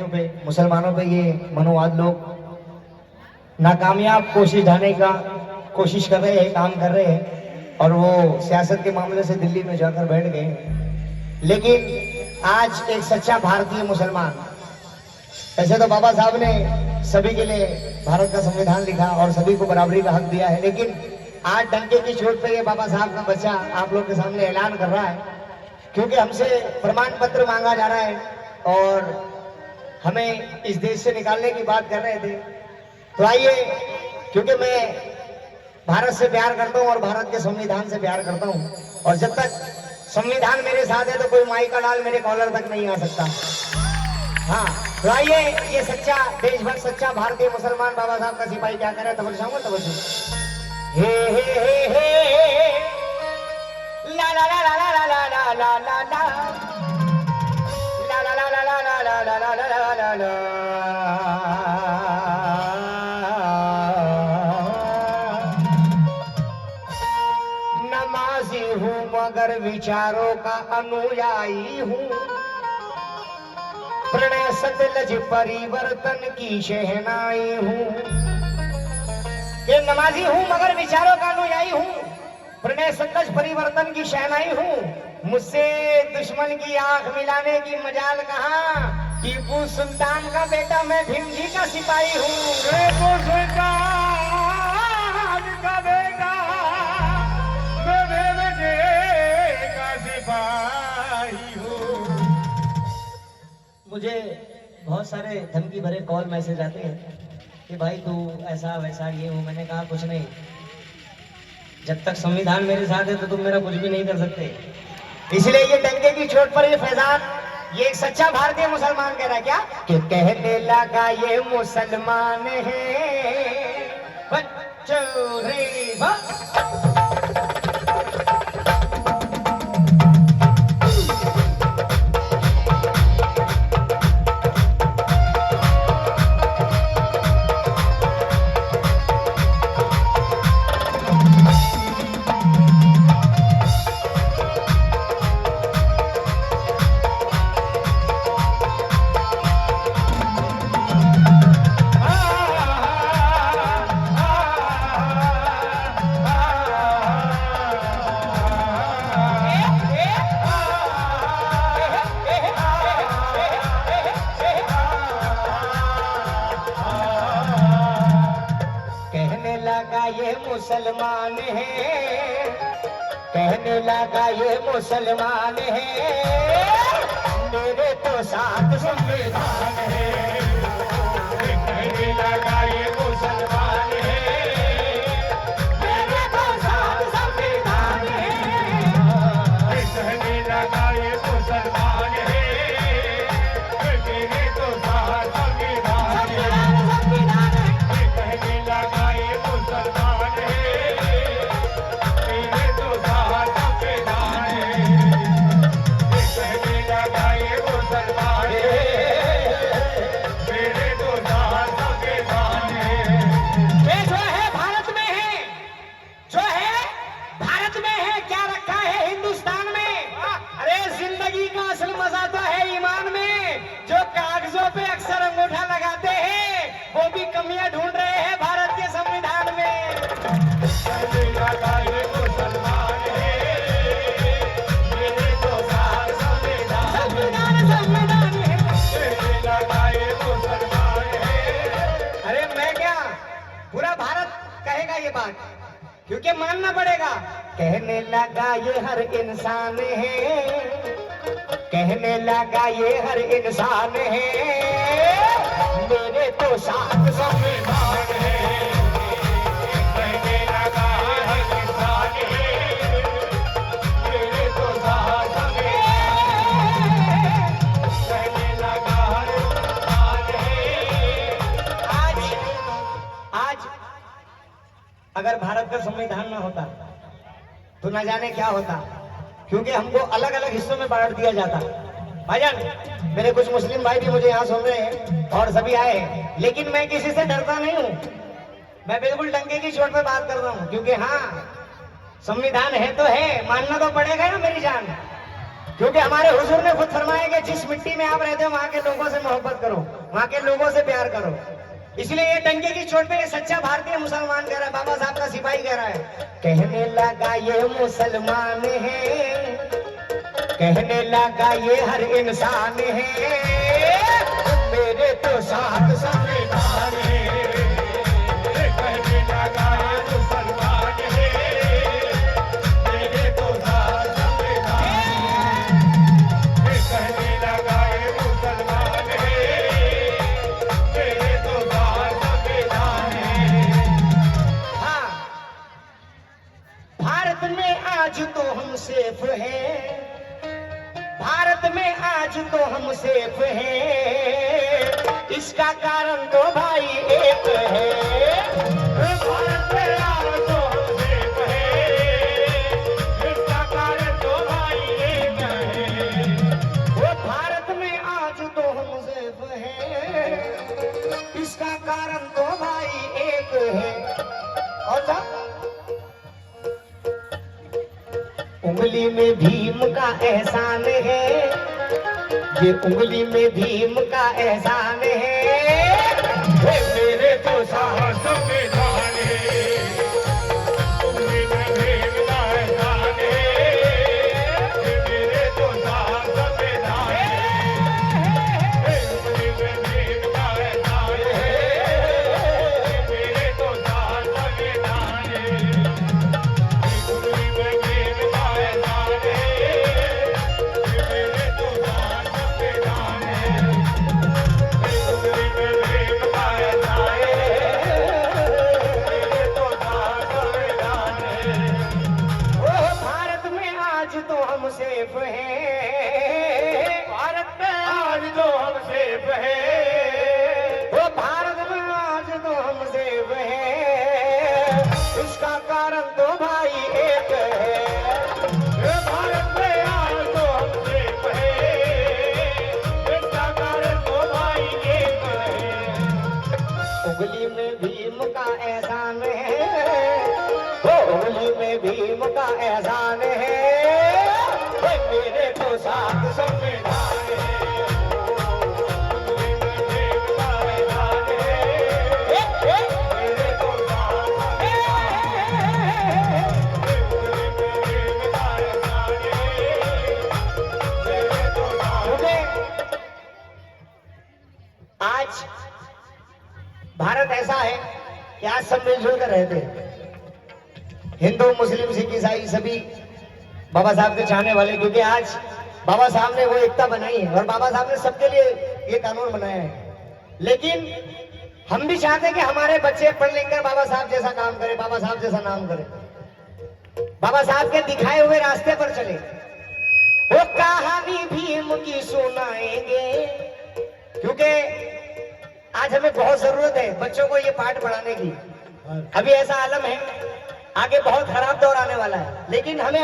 पे मुसलमानों पे ये मनोवाद लोग नाकामयाब कोशिश ढाने का कोशिश कर रहे हैं, काम कर रहे हैं और वो सियासत के मामले से दिल्ली में जाकर बैठ गए। लेकिन आज एक सच्चा भारतीय मुसलमान, ऐसे तो बाबा साहब ने सभी के लिए भारत का संविधान लिखा और सभी को बराबरी का हक दिया है, लेकिन आज डंके की चोट पे ये बाबा साहब का बच्चा आप लोग के सामने ऐलान कर रहा है, क्योंकि हमसे प्रमाण पत्र मांगा जा रहा है और हमें इस देश से निकालने की बात कर रहे थे। तो आइए, क्योंकि मैं भारत से प्यार करता हूं और भारत के संविधान से प्यार करता हूं, और जब तक संविधान मेरे साथ है तो कोई माई का लाल मेरे कॉलर तक नहीं आ सकता। हाँ, तो आइए, ये सच्चा देशभक्त, सच्चा भारतीय मुसलमान बाबा साहब का सिपाही क्या करे, तवज्जो तवज्जो। हे हे हे हे ला ला ला ला ला ला ला ला ला ला नमाजी हूँ मगर विचारों का अनुयायी हूँ, प्रणय सतलज परिवर्तन की शहनाई हूँ। ये नमाजी हूँ मगर विचारों का अनुयायी हूँ, प्रणय सतलज परिवर्तन की शहनाई हूँ। मुझसे दुश्मन की आंख मिलाने की मजाल कहाँ, टीपू सुल्तान का बेटा मैं भीमजी का सिपाही हूँ। टीपू सुल्तान का बेटा मैं भीमजी का सिपाही हूँ। मुझे बहुत सारे धमकी भरे कॉल मैसेज आते हैं कि भाई तू ऐसा वैसा ये हो। मैंने कहा कुछ नहीं, जब तक संविधान मेरे साथ है तो तुम मेरा कुछ भी नहीं कर सकते। इसलिए ये डंके की चोट पर ये फैजान, ये एक सच्चा भारतीय मुसलमान कह रहा है क्या कि कहने लगा ये मुसलमान है बच्चों रे ये मुसलमान है, कहने लगा ये मुसलमान है, मेरे तो साथ संविधान है। कहने लगा ये मुसलमान है, मेरे तो साथ संविधान है। कहने लगा ये मुसलमान है, मेरे तो साथ संविधान है। कहने लगा ये मुसलमान है, मेरे तो साथ संविधान है। कहने लगा ये मुसलमान है, मेरे तो साथ संविधान है। ये जो है भारत में है, जो है भारत में है, क्या रखा है हिंदुस्तान में? अरे जिंदगी का असल मजा तो है ईमान में। जो कागजों पे अक्सर अंगूठा लगाते हैं वो भी कमियां ढूंढ रहे हैं भारत के संविधान में। कहने लगा ये मुसलमान है, मेरे तो साथ संविधान है। कहने लगा ये मुसलमान है। अरे मैं क्या, पूरा भारत कहेगा ये बात, क्योंकि मानना पड़ेगा। कहने लगा ये हर इंसान है, कहने लगा ये हर इंसान है, मेरे तो साथ संविधान है। कहने लगा हर इंसान है, मेरे तो साथ संविधान है। कहने लगा हर इंसान है। आज अगर भारत का संविधान ना होता तो न जाने क्या होता, क्योंकि हमको अलग अलग हिस्सों में बांट दिया जाता। भाईजान, मेरे कुछ मुस्लिम भाई भी मुझे यहाँ सुन रहे हैं और सभी आए हैं, लेकिन मैं किसी से डरता नहीं हूँ। मैं बिल्कुल डंके की चोट पे बात कर रहा हूँ, क्योंकि हाँ, संविधान है तो है, मानना तो पड़ेगा ना मेरी जान। क्योंकि हमारे हुजूर ने खुद फरमाया कि जिस मिट्टी में आप रहते हो वहां के लोगों से मोहब्बत करो, वहां के लोगों से प्यार करो। इसलिए ये डंके की चोट पे ये सच्चा भारतीय मुसलमान कह रहा है, बाबा साहब का सिपाही कह रहा है, कहने लगा ये मुसलमान है, कहने लगा ये हर इंसान है, मेरे तो साथ संविधान है, कहने लगा ये मुसलमान है, मेरे तो साथ संविधान है, कहने लगा ये मुसलमान है, मेरे तो साथ संविधान है। हाँ, भारत में आज तो हम सेफ हैं, भारत में आज तो हम सेफ हैं, इसका कारण तो भाई एक है, भारत में आज तो हम सेफ हैं, इसका कारण तो भाई एक है, वो भारत में आज तो हम सेफ हैं, इसका कारण तो भाई एक है। और क्या? उंगली में भीम का एहसान है, ये उंगली में भीम का एहसान है, मेरे तो साथ संविधान है, उंगली में भीम का एहसान है, मेरे तो साथ संविधान है, उंगली में भीम का एहसान है, मेरे तो साथ संविधान है, उंगली में भीम सेफ है, भारत में आज तो हम सेफ है, वो भारत में आज तो हम सेफ है, इसका कारण तो भाई एक है, भारत में आज तो हम सेफ है, इसका कारण तो भाई एक है, उंगली में भीम का एहसान है, वो उंगली में भीम का एहसान है, मेरे तो साथ संविधान है, उंगली में भीम का एहसान है, मेरे तो साथ संविधान है, उंगली में भीम का एहसान है, मेरे तो साथ। आज भारत ऐसा है कि आज सब मिलजुल कर रहते हैं, हिंदू मुस्लिम सिख ईसाई सभी बाबा साहब के चाहने वाले, क्योंकि आज बाबा साहब ने वो एकता बनाई है और बाबा साहब ने सबके लिए ये कानून बनाया है। लेकिन हम भी चाहते हैं कि हमारे बच्चे पढ़ लिख कर बाबा साहब जैसा काम करें, बाबा साहब जैसा नाम करें, बाबा साहब के दिखाए हुए रास्ते पर चले, वो कहानी भीम की सुनाएंगे, क्योंकि आज हमें बहुत जरूरत है बच्चों को ये पाठ पढ़ाने की। अभी ऐसा आलम है, आगे बहुत खराब दौर आने वाला है, लेकिन हमें